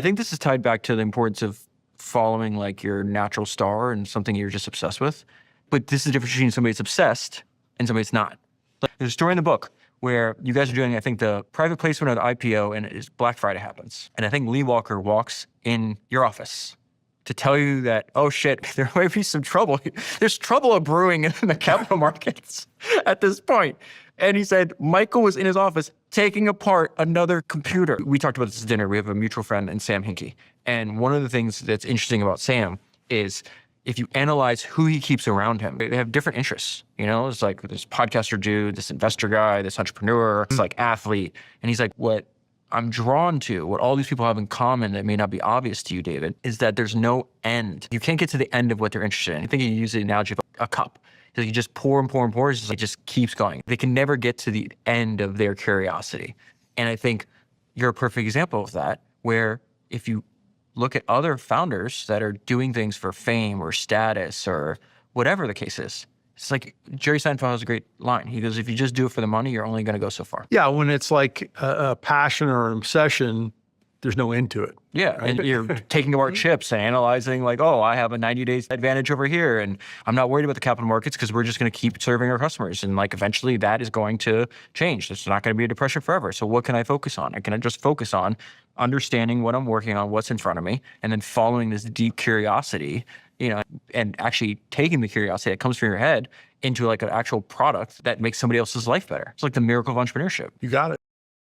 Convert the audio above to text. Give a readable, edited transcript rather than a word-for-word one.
think this is tied back to the importance of following like your natural star and something you're just obsessed with. But this is the difference between somebody that's obsessed and somebody that's not. Like, there's a story in the book where you guys are doing, I think, the private placement of the IPO, and it's Black Friday happens. And I think Lee Walker walks in your office to tell you that, oh shit, there might be some trouble. There's trouble brewing in the capital markets at this point. And he said, Michael was in his office taking apart another computer. We talked about this at dinner. We have a mutual friend in Sam Hinkie. And one of the things that's interesting about Sam is if you analyze who he keeps around him, they have different interests. You know, it's like this podcaster dude, this investor guy, this entrepreneur, this like athlete. And he's like, what I'm drawn to, what all these people have in common that may not be obvious to you, David, is that there's no end. You can't get to the end of what they're interested in. I think you use the analogy of a cup. So you just pour and pour and pour, it just keeps going. They can never get to the end of their curiosity. And I think you're a perfect example of that, where if you look at other founders that are doing things for fame or status or whatever the case is, it's like Jerry Seinfeld has a great line. He goes, if you just do it for the money, you're only going to go so far. Yeah, when it's like a passion or an obsession, there's no end to it. Yeah, right? And you're taking apart chips and analyzing like, oh, I have a 90 days advantage over here, and I'm not worried about the capital markets because we're just going to keep serving our customers. And like eventually that is going to change. There's not going to be a depression forever. So what can I focus on? Can I just focus on understanding what I'm working on, what's in front of me, and then following this deep curiosity, you know, and actually taking the curiosity that comes from your head into like an actual product that makes somebody else's life better. It's like the miracle of entrepreneurship. You got it.